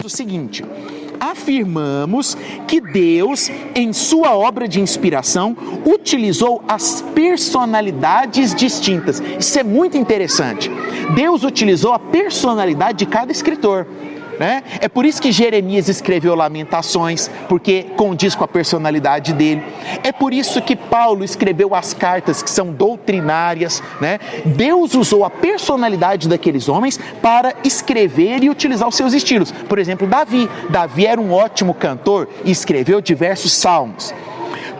o seguinte: afirmamos que Deus, em sua obra de inspiração, utilizou as personalidades distintas. Isso é muito interessante. Deus utilizou a personalidade de cada escritor. É por isso que Jeremias escreveu Lamentações, porque condiz com a personalidade dele. É por isso que Paulo escreveu as cartas, que são doutrinárias. Deus usou a personalidade daqueles homens para escrever e utilizar os seus estilos. Por exemplo, Davi era um ótimo cantor e escreveu diversos salmos.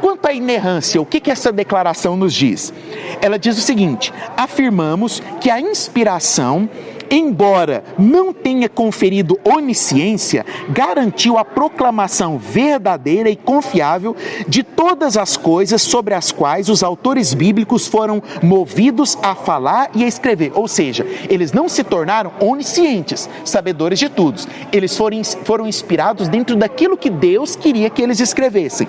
Quanto à inerrância, o que essa declaração nos diz? Ela diz o seguinte: afirmamos que a inspiração, embora não tenha conferido onisciência, garantiu a proclamação verdadeira e confiável de todas as coisas sobre as quais os autores bíblicos foram movidos a falar e a escrever. Ou seja, eles não se tornaram oniscientes, sabedores de tudo. Eles foram inspirados dentro daquilo que Deus queria que eles escrevessem.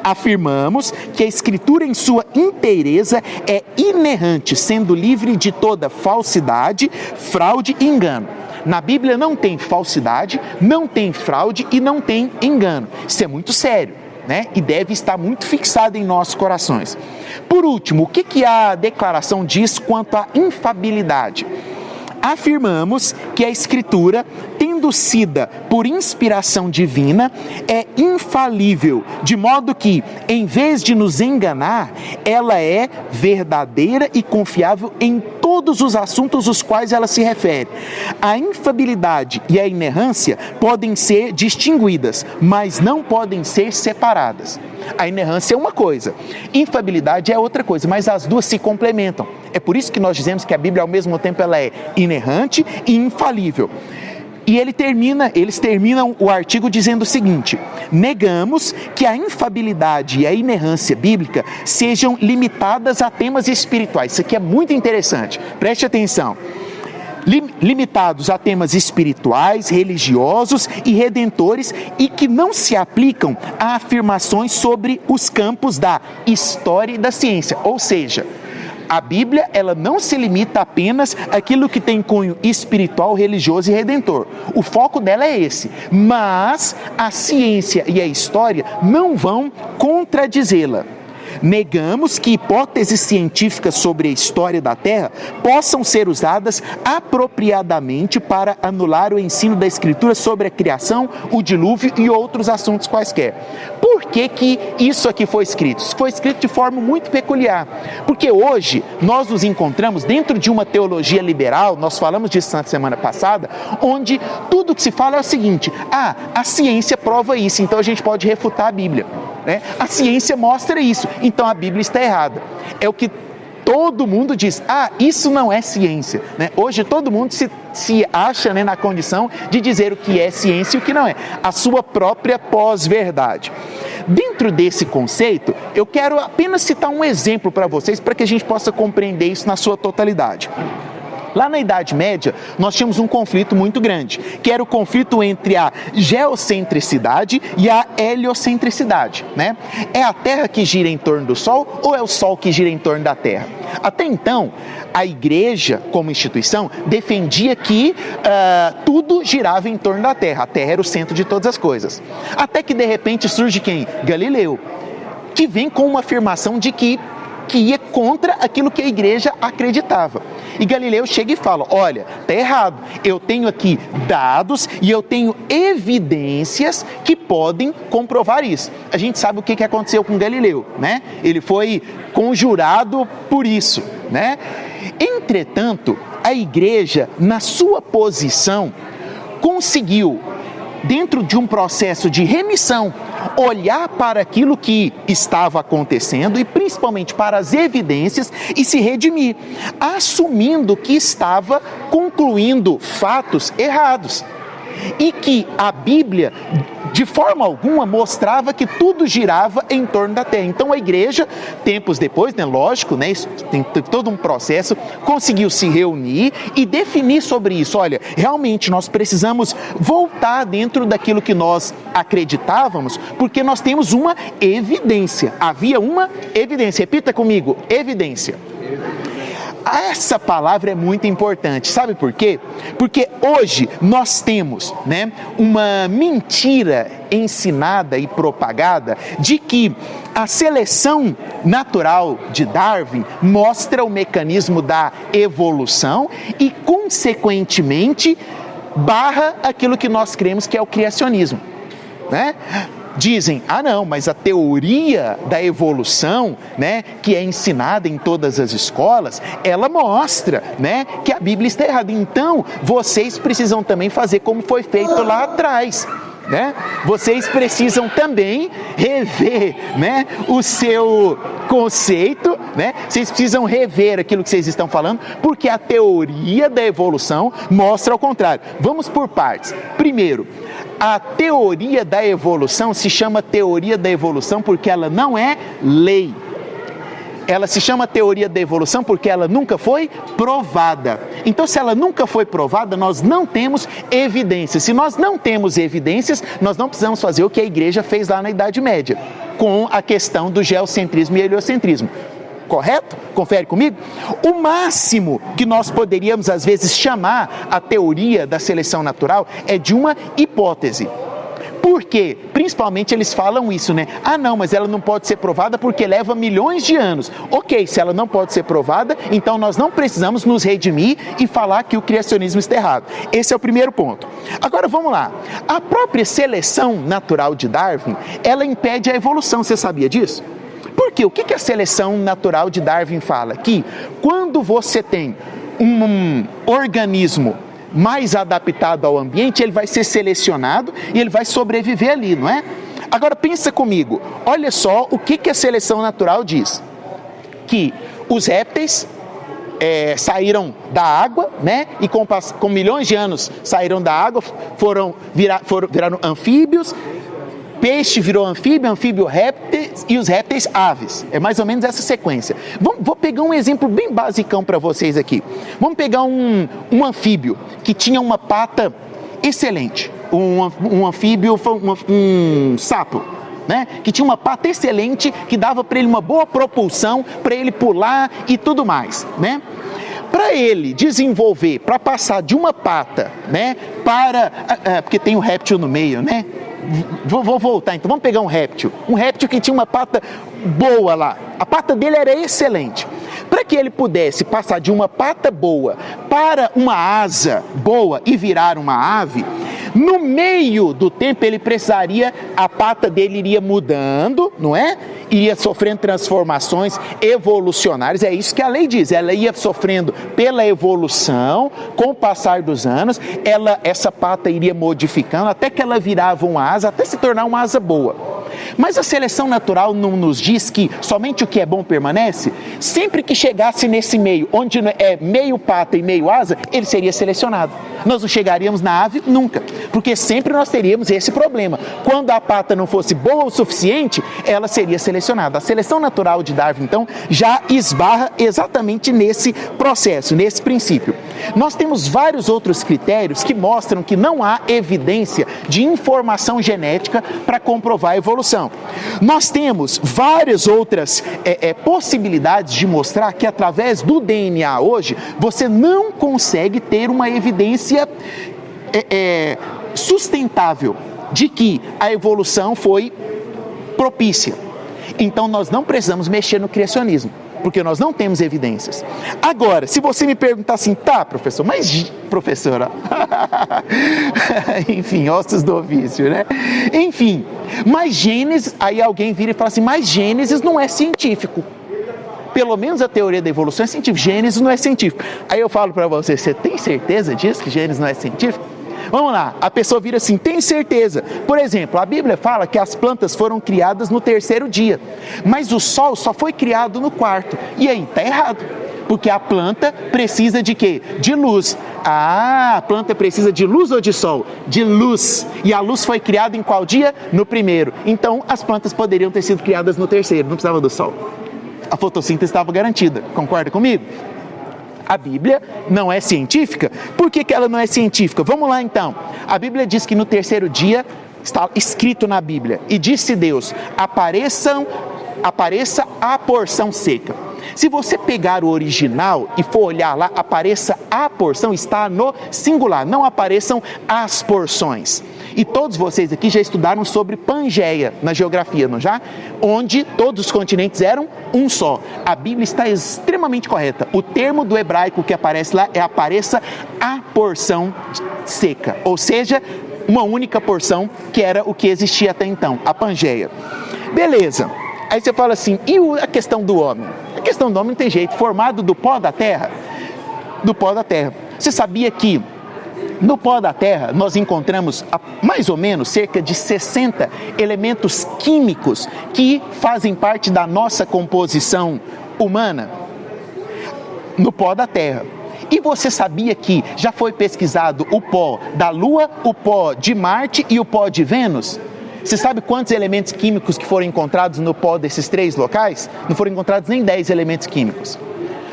Afirmamos que a Escritura em sua inteireza é inerrante, sendo livre de toda falsidade, fraude e engano. Na Bíblia não tem falsidade, não tem fraude e não tem engano. Isso é muito sério, e deve estar muito fixado em nossos corações. Por último, o que a declaração diz quanto à infabilidade? Afirmamos que a Escritura, tendo sido por inspiração divina, é infalível, de modo que, em vez de nos enganar, ela é verdadeira e confiável em todos os assuntos aos quais ela se refere. A infabilidade e a inerrância podem ser distinguidas, mas não podem ser separadas. A inerrância é uma coisa, infabilidade é outra coisa, mas as duas se complementam. É por isso que nós dizemos que a Bíblia, ao mesmo tempo, ela é inerrante e infalível. E eles terminam o artigo dizendo o seguinte: negamos que a infabilidade e a inerrância bíblica sejam limitadas a temas espirituais. Isso aqui é muito interessante, preste atenção. Limitados a temas espirituais, religiosos e redentores, e que não se aplicam a afirmações sobre os campos da história e da ciência. Ou seja, a Bíblia, ela não se limita apenas àquilo que tem cunho espiritual, religioso e redentor. O foco dela é esse. Mas a ciência e a história não vão contradizê-la. Negamos que hipóteses científicas sobre a história da Terra possam ser usadas apropriadamente para anular o ensino da Escritura sobre a criação, o dilúvio e outros assuntos quaisquer. Por que isso aqui foi escrito? Isso foi escrito de forma muito peculiar, porque hoje nós nos encontramos dentro de uma teologia liberal, nós falamos disso na semana passada, onde tudo que se fala é o seguinte: a ciência prova isso, então a gente pode refutar a Bíblia. A ciência mostra isso, então a Bíblia está errada. É o que todo mundo diz: isso não é ciência. Hoje todo mundo se acha na condição de dizer o que é ciência e o que não é, a sua própria pós-verdade. Dentro desse conceito, eu quero apenas citar um exemplo para vocês, para que a gente possa compreender isso na sua totalidade. Lá na Idade Média, nós tínhamos um conflito muito grande, que era o conflito entre a geocentricidade e a heliocentricidade. É a Terra que gira em torno do Sol ou é o Sol que gira em torno da Terra? Até então, a Igreja, como instituição, defendia que tudo girava em torno da Terra. A Terra era o centro de todas as coisas. Até que, de repente, surge quem? Galileu, que vem com uma afirmação de que ia contra aquilo que a Igreja acreditava. E Galileu chega e fala: olha, está errado, eu tenho aqui dados e eu tenho evidências que podem comprovar isso. A gente sabe o que aconteceu com Galileu, Ele foi conjurado por isso, Entretanto, a Igreja, na sua posição, conseguiu, dentro de um processo de remissão, olhar para aquilo que estava acontecendo e principalmente para as evidências e se redimir, assumindo que estava concluindo fatos errados e que a Bíblia, de forma alguma, mostrava que tudo girava em torno da Terra. Então a Igreja, tempos depois, lógico, isso tem todo um processo, conseguiu se reunir e definir sobre isso. Olha, realmente nós precisamos voltar dentro daquilo que nós acreditávamos, porque nós temos uma evidência. Havia uma evidência. Repita comigo: evidência. Essa palavra é muito importante, sabe por quê? Porque hoje nós temos, uma mentira ensinada e propagada de que a seleção natural de Darwin mostra o mecanismo da evolução e, consequentemente, barra aquilo que nós cremos que é o criacionismo, Dizem, não, mas a teoria da evolução, que é ensinada em todas as escolas, ela mostra, que a Bíblia está errada. Então, vocês precisam também fazer como foi feito lá atrás, Vocês precisam também rever, o seu conceito, Vocês precisam rever aquilo que vocês estão falando, porque a teoria da evolução mostra ao contrário. Vamos por partes. Primeiro, a teoria da evolução se chama teoria da evolução porque ela não é lei. Ela se chama teoria da evolução porque ela nunca foi provada. Então, se ela nunca foi provada, nós não temos evidências. Se nós não temos evidências, nós não precisamos fazer o que a igreja fez lá na Idade Média, com a questão do geocentrismo e heliocentrismo. Correto? Confere comigo? O máximo que nós poderíamos, às vezes, chamar a teoria da seleção natural é de uma hipótese. Por quê? Principalmente eles falam isso, não, mas ela não pode ser provada porque leva milhões de anos. Ok, se ela não pode ser provada, então nós não precisamos nos redimir e falar que o criacionismo está errado. Esse é o primeiro ponto. Agora vamos lá. A própria seleção natural de Darwin, ela impede a evolução. Você sabia disso? Por quê? O que a seleção natural de Darwin fala? Que quando você tem um organismo mais adaptado ao ambiente, ele vai ser selecionado e ele vai sobreviver ali, não é? Agora pensa comigo, olha só o que a seleção natural diz. Que os répteis saíram da água, e com milhões de anos saíram da água, viraram anfíbios. Peixe virou anfíbio, anfíbio répteis e os répteis aves. É mais ou menos essa sequência. Vou pegar um exemplo bem basicão para vocês aqui. Vamos pegar um anfíbio que tinha uma pata excelente. Um anfíbio, um sapo, que tinha uma pata excelente, que dava para ele uma boa propulsão, para ele pular e tudo mais, Para ele desenvolver, para passar de uma pata, porque tem um réptil no meio, Vou voltar, então vamos pegar um réptil que tinha uma pata boa lá, a pata dele era excelente. Para que ele pudesse passar de uma pata boa para uma asa boa e virar uma ave, no meio do tempo ele precisaria, a pata dele iria mudando, não é? Iria sofrendo transformações evolucionárias, é isso que a lei diz, ela ia sofrendo pela evolução, com o passar dos anos, essa pata iria modificando até que ela virava uma asa, até se tornar uma asa boa. Mas a seleção natural não nos diz que somente o que é bom permanece? Sempre que chegasse nesse meio, onde é meio pata e meio asa, ele seria selecionado. Nós não chegaríamos na ave nunca, porque sempre nós teríamos esse problema. Quando a pata não fosse boa o suficiente, ela seria selecionada. A seleção natural de Darwin, então, já esbarra exatamente nesse processo, nesse princípio. Nós temos vários outros critérios que mostram que não há evidência de informação genética para comprovar a evolução. Nós temos várias outras possibilidades de mostrar que através do DNA hoje, você não consegue ter uma evidência sustentável de que a evolução foi propícia. Então nós não precisamos mexer no criacionismo, porque nós não temos evidências. Agora, se você me perguntar assim, tá, professor, mas professora, enfim, ossos do ofício, Enfim, mas Gênesis, aí alguém vira e fala assim, mas Gênesis não é científico. Pelo menos a teoria da evolução é científica, Gênesis não é científico. Aí eu falo para você, você tem certeza disso, que Gênesis não é científico? Vamos lá, a pessoa vira assim, tem certeza. Por exemplo, a Bíblia fala que as plantas foram criadas no 3º dia, mas o sol só foi criado no 4º. E aí, tá errado, porque a planta precisa de quê? De luz. A planta precisa de luz ou de sol? De luz. E a luz foi criada em qual dia? No 1º. Então, as plantas poderiam ter sido criadas no 3º, não precisava do sol. A fotossíntese estava garantida, concorda comigo? A Bíblia não é científica? Por que ela não é científica? Vamos lá então. A Bíblia diz que no 3º dia, está escrito na Bíblia, e disse Deus, apareça a porção seca. Se você pegar o original e for olhar lá, apareça a porção, está no singular, não apareçam as porções. E todos vocês aqui já estudaram sobre Pangeia na geografia, não já? Onde todos os continentes eram um só. A Bíblia está extremamente correta. O termo do hebraico que aparece lá é apareça a porção seca, ou seja, uma única porção que era o que existia até então, a Pangeia. Beleza. Aí você fala assim, e a questão do homem? A questão do homem não tem jeito, formado do pó da terra. Do pó da terra. Você sabia que no pó da terra nós encontramos mais ou menos cerca de 60 elementos químicos que fazem parte da nossa composição humana? No pó da terra. E você sabia que já foi pesquisado o pó da Lua, o pó de Marte e o pó de Vênus? Você sabe quantos elementos químicos que foram encontrados no pó desses 3 locais? Não foram encontrados nem 10 elementos químicos.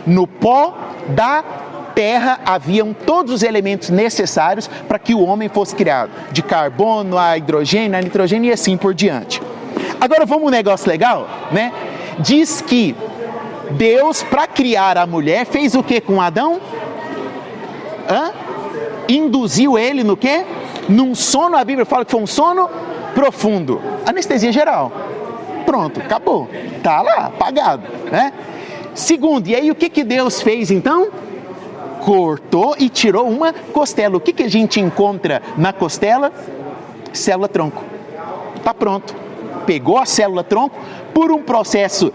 No pó da terra haviam todos os elementos necessários para que o homem fosse criado. De carbono, a hidrogênio, a nitrogênio e assim por diante. Agora vamos um negócio legal, né? Diz que Deus, para criar a mulher, fez o que com Adão? Induziu ele no quê? Num sono, a Bíblia fala que foi um sono profundo. Anestesia geral. Pronto, acabou. Tá lá, apagado, né? Segundo, e aí o que Deus fez então? Cortou e tirou uma costela. O que a gente encontra na costela? Célula-tronco. Tá pronto. Pegou a célula-tronco por um processo,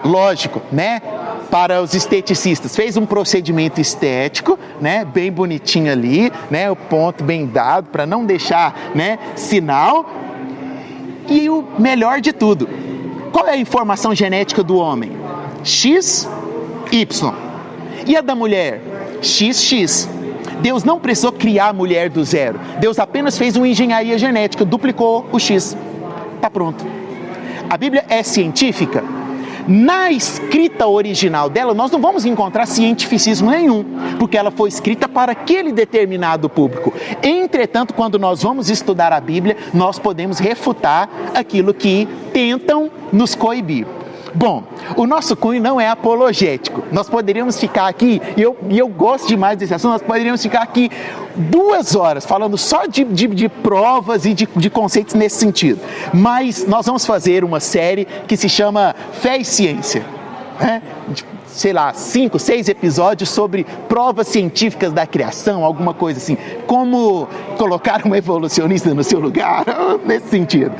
lógico, né? Para os esteticistas, fez um procedimento estético, né? Bem bonitinho ali, né? O ponto bem dado para não deixar, né? Sinal. E o melhor de tudo, qual é a informação genética do homem? X, Y. E a da mulher? XX. Deus não precisou criar a mulher do zero. Deus apenas fez uma engenharia genética, duplicou o X. Tá pronto. A Bíblia é científica? Na escrita original dela, nós não vamos encontrar cientificismo nenhum, porque ela foi escrita para aquele determinado público. Entretanto, quando nós vamos estudar a Bíblia, nós podemos refutar aquilo que tentam nos coibir. Bom, o nosso cunho não é apologético. Nós poderíamos ficar aqui, e eu gosto demais desse assunto, nós poderíamos ficar aqui 2 horas falando só de provas e de conceitos nesse sentido. Mas nós vamos fazer uma série que se chama Fé e Ciência, né? Sei lá, 5, 6 episódios sobre provas científicas da criação, alguma coisa assim. Como colocar um evolucionista no seu lugar, nesse sentido.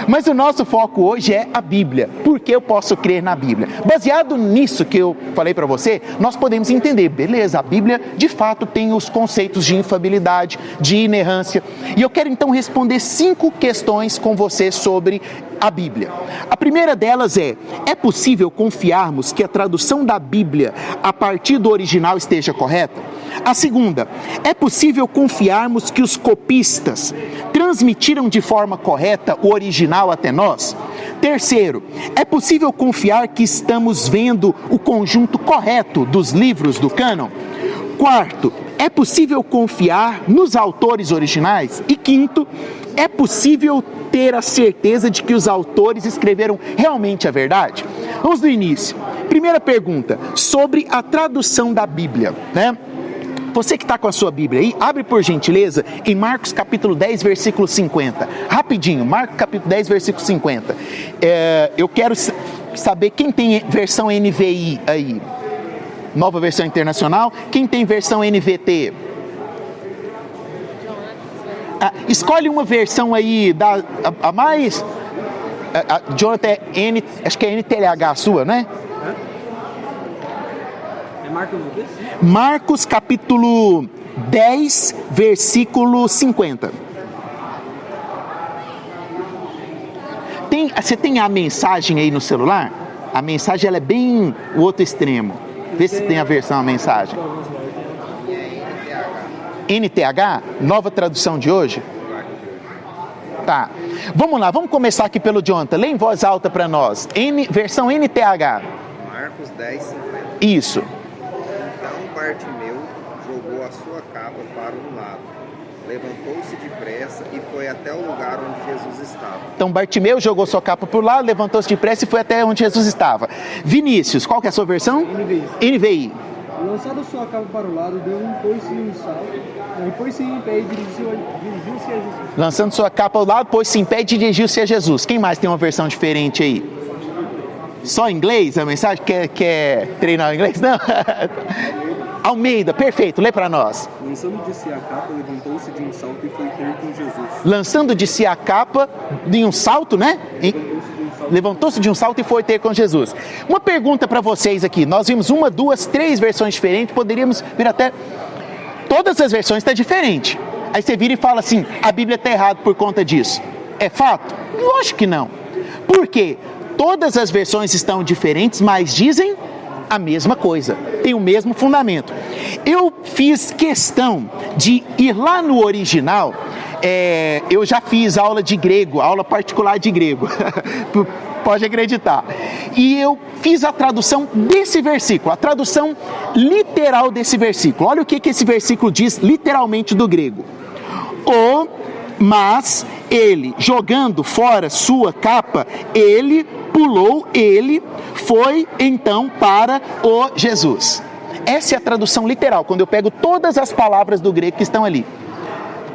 Mas o nosso foco hoje é a Bíblia. Por que eu posso crer na Bíblia? Baseado nisso que eu falei para você, nós podemos entender, beleza, a Bíblia de fato tem os conceitos de infalibilidade, de inerrância. E eu quero então responder 5 questões com você sobre a Bíblia. A primeira delas é possível confiarmos que a tradução da Bíblia a partir do original esteja correta? A segunda, é possível confiarmos que os copistas transmitiram de forma correta o original até nós? Terceiro, é possível confiar que estamos vendo o conjunto correto dos livros do cânon? Quarto, é possível confiar nos autores originais? E quinto, é possível ter a certeza de que os autores escreveram realmente a verdade? Vamos do início. Primeira pergunta, sobre a tradução da Bíblia, né? Você que está com a sua Bíblia aí, abre por gentileza em Marcos capítulo 10, versículo 50. Rapidinho, Marcos capítulo 10, versículo 50. Eu quero saber quem tem versão NVI aí. Nova versão internacional. Quem tem versão NVT? Escolhe uma versão aí, a mais... Jonathan, acho que é NTLH a sua, né? Marcos capítulo 10, versículo 50. Você tem a mensagem aí no celular? A mensagem ela é bem o outro extremo. Vê se tem a versão, a mensagem. NTH, nova tradução de hoje? Tá. Vamos lá, vamos começar aqui pelo Jonathan. Lê em voz alta para nós. Versão NTH. Marcos 10, 50. Isso. Então Bartimeu jogou a sua capa para um lado, levantou-se depressa e foi até o lugar onde Jesus estava. Então Bartimeu jogou sua capa por lá, levantou-se depressa e foi até onde Jesus estava. Vinícius, qual que é a sua versão? NVI. Lançando sua capa para o lado, deu pôs-se um salto, e pôs-se em pé e dirigiu-se a Jesus. Lançando sua capa ao lado, pôs-se em pé e dirigiu-se a Jesus. Quem mais tem uma versão diferente aí? Só em inglês a mensagem? Quer treinar o inglês? Não. Almeida, perfeito, lê para nós. Lançando de si a capa, levantou-se de um salto e foi ter com Jesus. Lançando de si a capa, de um salto, né? Levantou-se de um salto e foi ter com Jesus. Uma pergunta para vocês aqui. Nós vimos 1, 2, 3 versões diferentes. Poderíamos vir até... Todas as versões estão diferentes. Aí você vira e fala assim, a Bíblia está errada por conta disso. É fato? Lógico que não. Por quê? Todas as versões estão diferentes, mas dizem a mesma coisa, tem o mesmo fundamento. Eu fiz questão de ir lá no original, eu já fiz aula de grego, aula particular de grego, pode acreditar. E eu fiz a tradução desse versículo, a tradução literal desse versículo. Olha o que esse versículo diz literalmente do grego. Mas ele, jogando fora sua capa, ele pulou, ele foi então para o Jesus. Essa é a tradução literal, quando eu pego todas as palavras do grego que estão ali.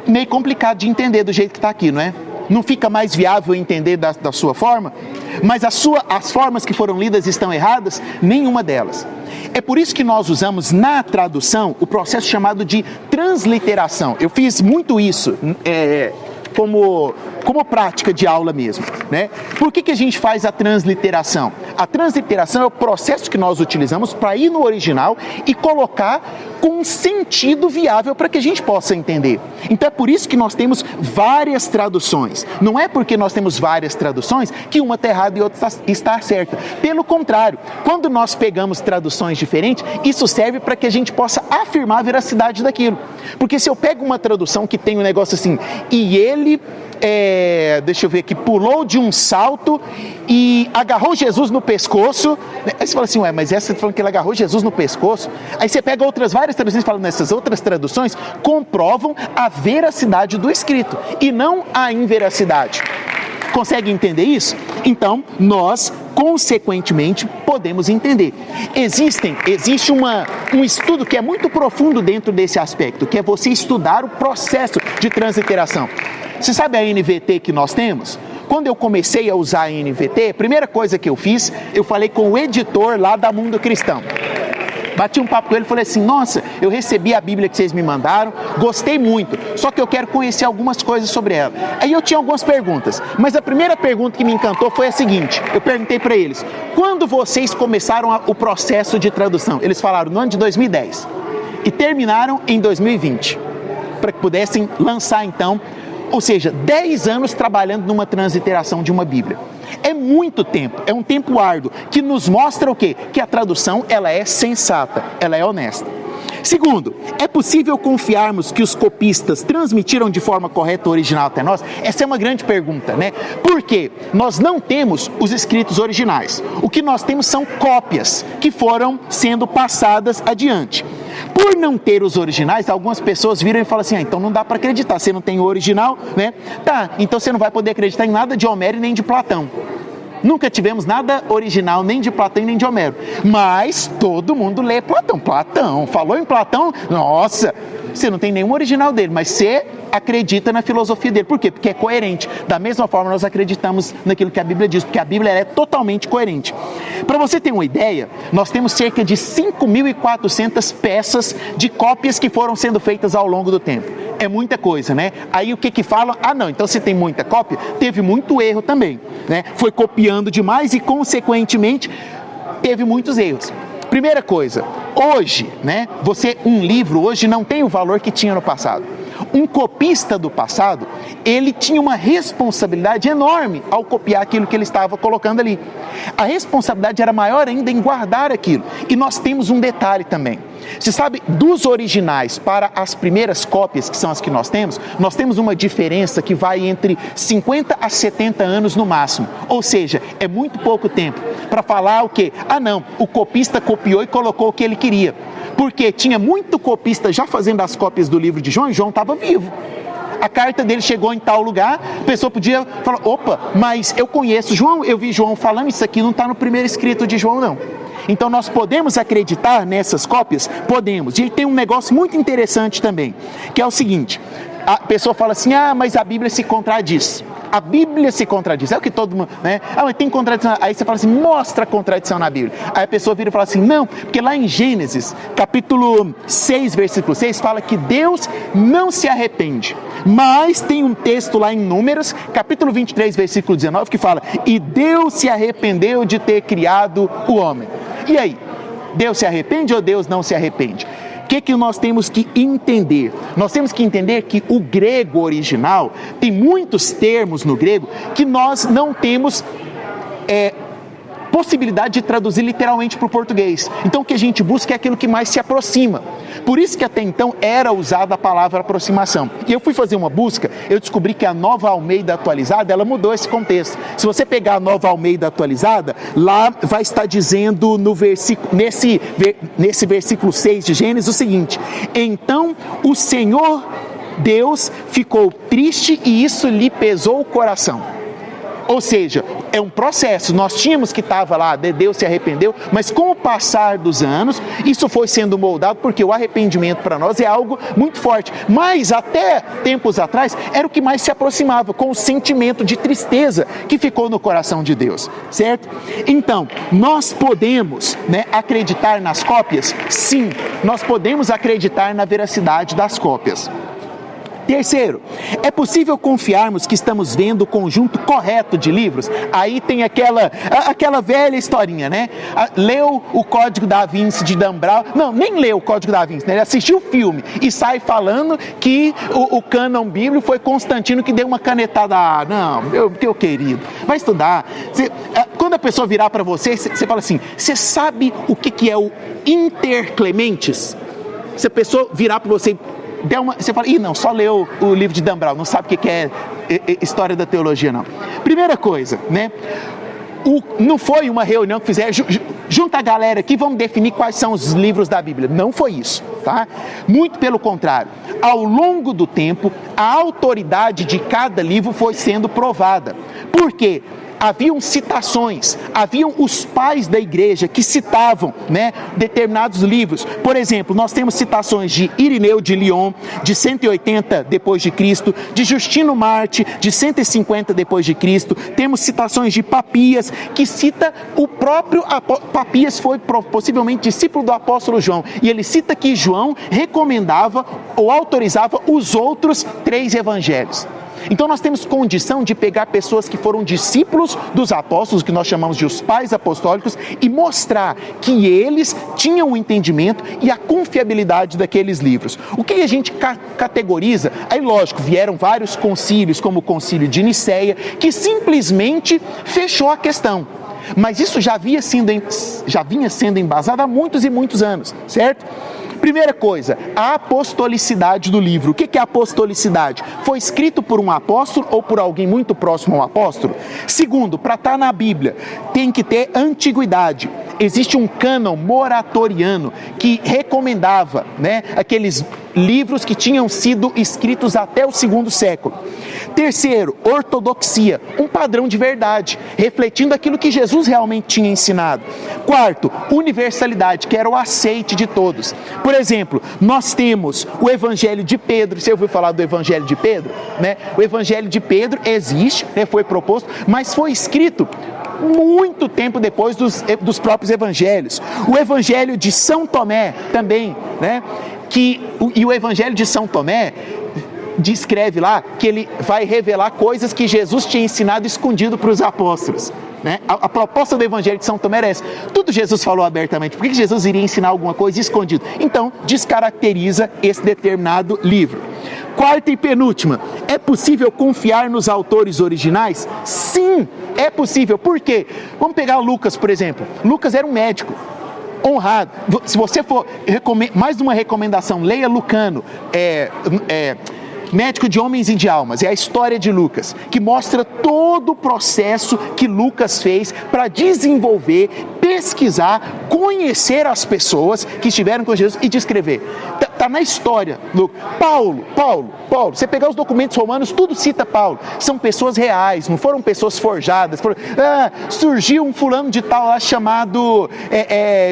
Meio complicado de entender do jeito que está aqui, não é? Não fica mais viável entender da sua forma? Mas as formas que foram lidas estão erradas? Nenhuma delas. É por isso que nós usamos na tradução o processo chamado de transliteração. Eu fiz muito isso como prática de aula mesmo, né? Por que a gente faz a transliteração? A transliteração é o processo que nós utilizamos para ir no original e colocar com um sentido viável para que a gente possa entender. Então é por isso que nós temos várias traduções. Não é porque nós temos várias traduções que uma está errada e outra está certa. Pelo contrário, quando nós pegamos traduções diferentes, isso serve para que a gente possa afirmar a veracidade daquilo. Porque se eu pego uma tradução que tem um negócio assim, e ele... deixa eu ver aqui, pulou de um salto e agarrou Jesus no pescoço. Aí você fala assim, mas essa falando que ele agarrou Jesus no pescoço. Aí você pega várias traduções e fala, nessas outras traduções comprovam a veracidade do escrito e não a inveracidade. Consegue entender isso? Então, nós, consequentemente, podemos entender. Existe um estudo que é muito profundo dentro desse aspecto, que é você estudar o processo de transliteração. Você sabe a NVT que nós temos? Quando eu comecei a usar a NVT, a primeira coisa que eu fiz, eu falei com o editor lá da Mundo Cristão. Bati um papo com ele e falei assim, nossa, eu recebi a Bíblia que vocês me mandaram, gostei muito, só que eu quero conhecer algumas coisas sobre ela. Aí eu tinha algumas perguntas, mas a primeira pergunta que me encantou foi a seguinte, eu perguntei para eles, quando vocês começaram o processo de tradução? Eles falaram no ano de 2010 e terminaram em 2020, para que pudessem lançar então, ou seja, 10 anos trabalhando numa transliteração de uma Bíblia. É muito tempo, é um tempo árduo, que nos mostra o quê? Que a tradução, ela é sensata, ela é honesta. Segundo, é possível confiarmos que os copistas transmitiram de forma correta o original até nós? Essa é uma grande pergunta, né? Porque nós não temos os escritos originais. O que nós temos são cópias que foram sendo passadas adiante. Por não ter os originais, algumas pessoas viram e falam assim, então não dá para acreditar, você não tem o original, né? Tá, então você não vai poder acreditar em nada de Homero e nem de Platão. Nunca tivemos nada original, nem de Platão nem de Homero. Mas todo mundo lê Platão. Platão, falou em Platão, nossa, você não tem nenhum original dele, mas você acredita na filosofia dele. Por quê? Porque é coerente. Da mesma forma, nós acreditamos naquilo que a Bíblia diz, porque a Bíblia é totalmente coerente. Para você ter uma ideia, nós temos cerca de 5.400 peças de cópias que foram sendo feitas ao longo do tempo. É muita coisa, né? Aí o que falam? Ah, não, então se tem muita cópia, teve muito erro também, né? Foi copiando demais e, consequentemente, teve muitos erros. Primeira coisa, hoje, né? Um livro hoje não tem o valor que tinha no passado. Um copista do passado, ele tinha uma responsabilidade enorme ao copiar aquilo que ele estava colocando ali. A responsabilidade era maior ainda em guardar aquilo. E nós temos um detalhe também. Você sabe, dos originais para as primeiras cópias, que são as que nós temos uma diferença que vai entre 50 a 70 anos no máximo. Ou seja, é muito pouco tempo para falar o quê? Ah não, o copista copiou e colocou o que ele queria. Porque tinha muito copista já fazendo as cópias do livro de João e João estava vivo. A carta dele chegou em tal lugar, a pessoa podia falar, opa, mas eu conheço João, eu vi João falando, isso aqui não está no primeiro escrito de João não. Então nós podemos acreditar nessas cópias? Podemos. E tem um negócio muito interessante também, que é o seguinte, a pessoa fala assim, mas a Bíblia se contradiz. A Bíblia se contradiz, é o que todo mundo, né? Mas tem contradição. Aí você fala assim, mostra a contradição na Bíblia. Aí a pessoa vira e fala assim, não, porque lá em Gênesis, capítulo 6, versículo 6, fala que Deus não se arrepende. Mas tem um texto lá em Números, capítulo 23, versículo 19, que fala, e Deus se arrependeu de ter criado o homem. E aí, Deus se arrepende ou Deus não se arrepende? O que nós temos que entender? Nós temos que entender que o grego original, tem muitos termos no grego que nós não temos possibilidade de traduzir literalmente para o português. Então o que a gente busca é aquilo que mais se aproxima. Por isso que até então era usada a palavra aproximação. E eu fui fazer uma busca, eu descobri que a Nova Almeida Atualizada, ela mudou esse contexto. Se você pegar a Nova Almeida Atualizada, lá vai estar dizendo no versículo, nesse versículo 6 de Gênesis o seguinte, então o Senhor Deus ficou triste e isso lhe pesou o coração. Ou seja, é um processo, nós tínhamos que estava lá, Deus se arrependeu, mas com o passar dos anos, isso foi sendo moldado, porque o arrependimento para nós é algo muito forte, mas até tempos atrás, era o que mais se aproximava, com o sentimento de tristeza que ficou no coração de Deus, certo? Então, nós podemos, acreditar nas cópias? Sim, nós podemos acreditar na veracidade das cópias. Terceiro, é possível confiarmos que estamos vendo o conjunto correto de livros? Aí tem aquela velha historinha, né? Leu o Código da Vinci de Dan Brown, não, nem leu o Código da Vinci, né? Ele assistiu o filme e sai falando que o cânon bíblico foi Constantino que deu uma canetada. Não, meu querido, vai estudar. Quando a pessoa virar para você, você fala assim, você sabe o que é o interclementes? Se a pessoa virar para você, você fala, não, só leu o livro de Dan Brown, não sabe o que é história da teologia, não. Primeira coisa, não foi uma reunião que fizeram, junta a galera aqui, vamos definir quais são os livros da Bíblia. Não foi isso, tá? Muito pelo contrário. Ao longo do tempo, a autoridade de cada livro foi sendo provada. Por quê? Haviam citações, haviam os pais da igreja que citavam determinados livros. Por exemplo, nós temos citações de Irineu de Lyon, de 180 depois de Cristo, de Justino Marte, de 150 depois de Cristo. Temos citações de Papias, que cita o próprio Papias foi possivelmente discípulo do apóstolo João, e ele cita que João recomendava ou autorizava os outros 3 evangelhos. Então nós temos condição de pegar pessoas que foram discípulos dos apóstolos, que nós chamamos de os pais apostólicos, e mostrar que eles tinham o entendimento e a confiabilidade daqueles livros. O que a gente categoriza? Aí lógico, vieram vários concílios, como o concílio de Nicéia, que simplesmente fechou a questão. Mas isso já vinha sendo embasado há muitos e muitos anos, certo? Primeira coisa, a apostolicidade do livro. O que é apostolicidade? Foi escrito por um apóstolo ou por alguém muito próximo ao apóstolo? Segundo, para estar na Bíblia, tem que ter antiguidade. Existe um cânon moratoriano que recomendava aqueles livros que tinham sido escritos até o 2º século. Terceiro, ortodoxia, um padrão de verdade, refletindo aquilo que Jesus realmente tinha ensinado. Quarto, universalidade, que era o aceite de todos. Por exemplo, nós temos o Evangelho de Pedro. Você ouviu falar do Evangelho de Pedro? O Evangelho de Pedro existe, foi proposto, mas foi escrito muito tempo depois dos próprios evangelhos. O Evangelho de São Tomé também, e o Evangelho de São Tomé descreve lá que ele vai revelar coisas que Jesus tinha ensinado escondido para os apóstolos. A proposta do Evangelho de São Tomé era essa. Tudo Jesus falou abertamente. Por que Jesus iria ensinar alguma coisa escondido? Então, descaracteriza esse determinado livro. Quarta e penúltima, é possível confiar nos autores originais? Sim, é possível. Por quê? Vamos pegar Lucas, por exemplo. Lucas era um médico honrado. Se você for mais uma recomendação, leia Lucano, Médico de Homens e de Almas, é a história de Lucas, que mostra todo o processo que Lucas fez para desenvolver, pesquisar, conhecer as pessoas que estiveram com Jesus e descrever. Está na história, Lucas. Paulo, você pegar os documentos romanos, tudo cita Paulo. São pessoas reais, não foram pessoas forjadas. Surgiu um fulano de tal lá chamado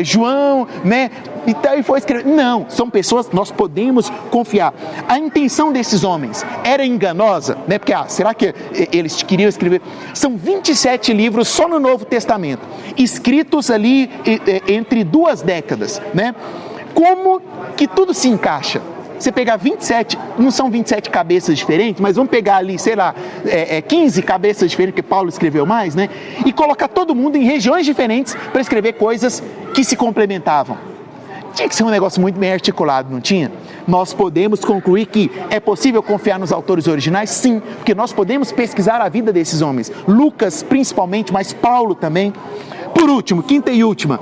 João, né? E foi escrever. Não, são pessoas que nós podemos confiar. A intenção desses homens era enganosa, né? Porque, será que eles queriam escrever? São 27 livros só no Novo Testamento, escritos ali entre 2 décadas, né? Como que tudo se encaixa? Você pegar 27, não são 27 cabeças diferentes, mas vamos pegar ali, 15 cabeças diferentes, porque Paulo escreveu mais, né? E colocar todo mundo em regiões diferentes para escrever coisas que se complementavam. Tinha que ser um negócio muito bem articulado, não tinha? Nós podemos concluir que é possível confiar nos autores originais? Sim, porque nós podemos pesquisar a vida desses homens. Lucas, principalmente, mas Paulo também. Por último, quinta e última.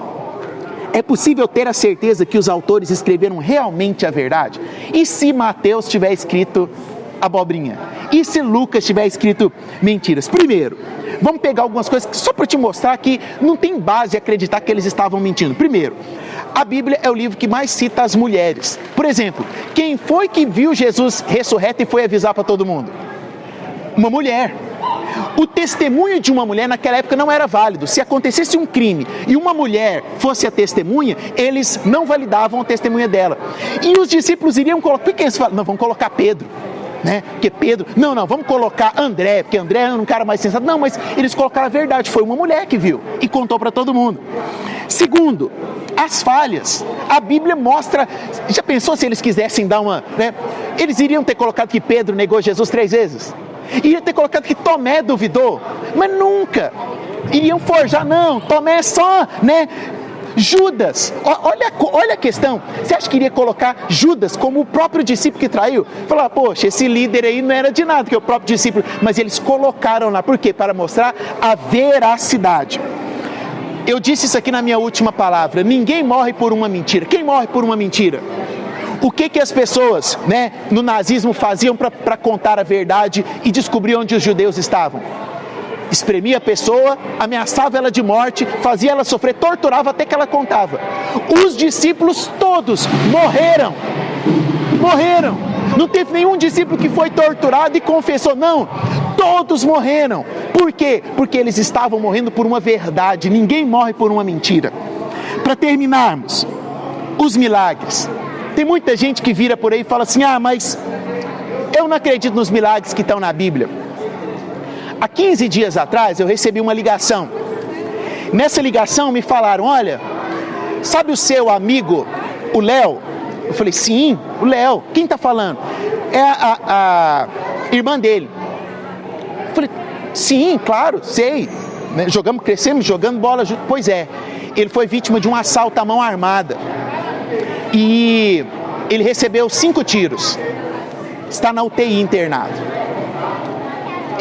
É possível ter a certeza que os autores escreveram realmente a verdade? E se Mateus tiver escrito abobrinha? E se Lucas tiver escrito mentiras? Primeiro, vamos pegar algumas coisas só para te mostrar que não tem base a acreditar que eles estavam mentindo. Primeiro, a Bíblia é o livro que mais cita as mulheres. Por exemplo, quem foi que viu Jesus ressurreto e foi avisar para todo mundo? Uma mulher. O testemunho de uma mulher naquela época não era válido. Se acontecesse um crime e uma mulher fosse a testemunha, eles não validavam a testemunha dela. E os discípulos iriam colocar... Por que eles falam? Não, vamos colocar Pedro, né? Porque Pedro... Não, vamos colocar André, porque André era um cara mais sensato. Não, mas eles colocaram a verdade. Foi uma mulher que viu e contou para todo mundo. Segundo, as falhas. A Bíblia mostra... Já pensou se eles quisessem dar uma... né? Eles iriam ter colocado que Pedro negou Jesus 3 vezes? Iria ter colocado que Tomé duvidou? Mas nunca. Iriam forjar, não, Tomé é só, né? Judas, olha a questão. Você acha que iria colocar Judas como o próprio discípulo que traiu? Falar, poxa, esse líder aí não era de nada, que é o próprio discípulo. Mas eles colocaram lá, por quê? Para mostrar a veracidade. Eu disse isso aqui na minha última palavra. Ninguém morre por uma mentira. Quem morre por uma mentira? O que as pessoas, né, no nazismo faziam para contar a verdade e descobrir onde os judeus estavam? Espremia a pessoa, ameaçava ela de morte, fazia ela sofrer, torturava até que ela contava. Os discípulos todos morreram. Não teve nenhum discípulo que foi torturado e confessou, não. Todos morreram. Por quê? Porque eles estavam morrendo por uma verdade. Ninguém morre por uma mentira. Para terminarmos, os milagres. Tem muita gente que vira por aí e fala assim, mas eu não acredito nos milagres que estão na Bíblia. Há 15 dias atrás eu recebi uma ligação. Nessa ligação me falaram, olha, sabe o seu amigo, o Léo? Eu falei, sim, o Léo. Quem está falando? É a irmã dele. Eu falei, sim, claro, sei. Crescemos jogando bola junto. Pois é, ele foi vítima de um assalto à mão armada. E ele recebeu 5 tiros. Está na UTI internado.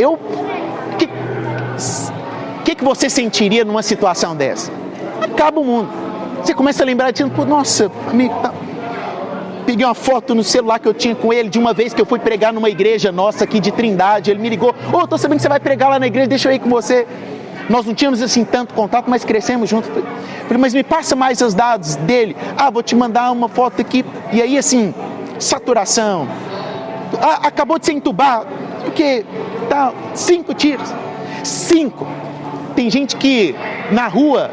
O que você sentiria numa situação dessa? Acaba o mundo. Você começa a lembrar dizendo, nossa, amigo, peguei uma foto no celular que eu tinha com ele de uma vez que eu fui pregar numa igreja nossa aqui de Trindade. Ele me ligou, tô sabendo que você vai pregar lá na igreja, deixa eu ir com você. Nós não tínhamos assim tanto contato, mas crescemos juntos. Falei, mas me passa mais os dados dele. Vou te mandar uma foto aqui. E aí assim, saturação. Acabou de ser entubado. Porque 5 tiros. 5. Tem gente que na rua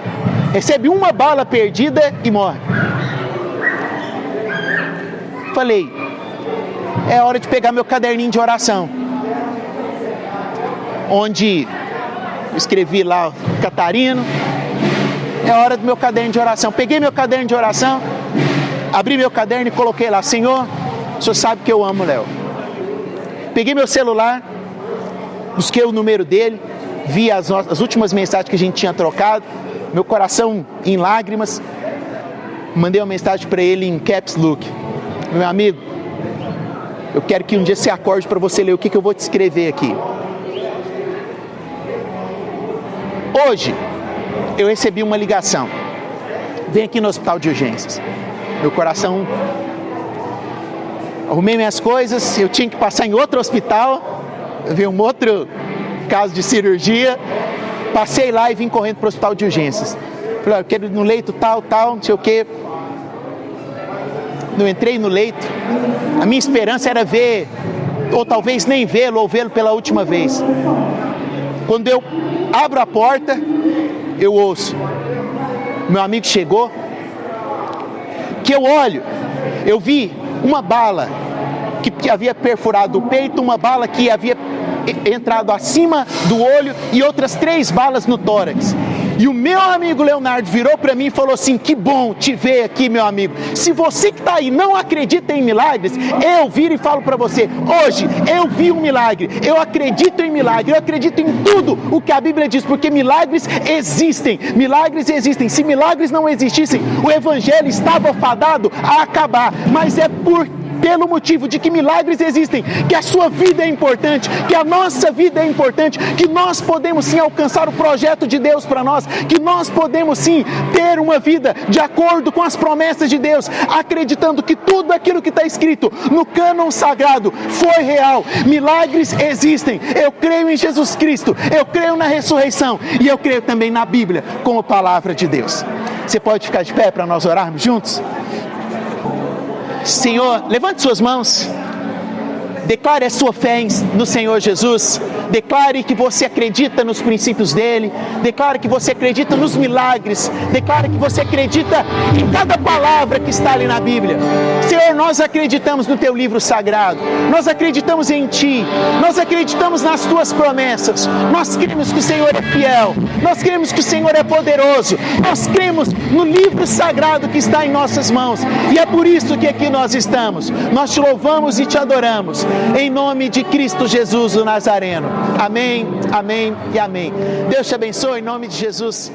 recebe uma bala perdida e morre. Falei, é hora de pegar meu caderninho de oração. Onde escrevi lá, Catarino, é hora do meu caderno de oração. Peguei meu caderno de oração, abri meu caderno e coloquei lá, Senhor, o Senhor sabe que eu amo o Léo. Peguei meu celular, busquei o número dele, vi as últimas mensagens que a gente tinha trocado, meu coração em lágrimas, mandei uma mensagem para ele em caps lock. Meu amigo, eu quero que um dia você acorde para você ler o que eu vou te escrever aqui. Hoje, eu recebi uma ligação. Vem aqui no hospital de urgências. Meu coração arrumei minhas coisas, eu tinha que passar em outro hospital, veio um outro caso de cirurgia, passei lá e vim correndo para o hospital de urgências. Falei, eu quero ir no leito tal, não sei o quê. Não entrei no leito, a minha esperança era ver, ou talvez nem vê-lo, ou vê-lo pela última vez. Quando eu abro a porta, eu ouço, meu amigo chegou, que eu olho, eu vi uma bala que havia perfurado o peito, uma bala que havia entrado acima do olho e outras 3 balas no tórax. E o meu amigo Leonardo virou para mim e falou assim, que bom te ver aqui, meu amigo. Se você que está aí não acredita em milagres, eu viro e falo para você, hoje eu vi um milagre, eu acredito em milagre, eu acredito em tudo o que a Bíblia diz, porque milagres existem. Se milagres não existissem, o Evangelho estava fadado a acabar, mas é pelo motivo de que milagres existem, que a sua vida é importante, que a nossa vida é importante, que nós podemos sim alcançar o projeto de Deus para nós, que nós podemos sim ter uma vida de acordo com as promessas de Deus, acreditando que tudo aquilo que está escrito no cânon sagrado foi real. Milagres existem. Eu creio em Jesus Cristo, eu creio na ressurreição e eu creio também na Bíblia como palavra de Deus. Você pode ficar de pé para nós orarmos juntos? Senhor, levante suas mãos, declare a sua fé no Senhor Jesus, declare que você acredita nos princípios dele, declare que você acredita nos milagres, declare que você acredita em cada palavra que está ali na Bíblia. Senhor, nós acreditamos no teu livro sagrado, nós acreditamos em ti, nós acreditamos nas tuas promessas, nós cremos que o Senhor é fiel, nós cremos que o Senhor é poderoso, nós cremos no livro sagrado que está em nossas mãos, e é por isso que aqui nós estamos. Nós te louvamos e te adoramos, em nome de Cristo Jesus o Nazareno. Amém, amém e amém. Deus te abençoe em nome de Jesus.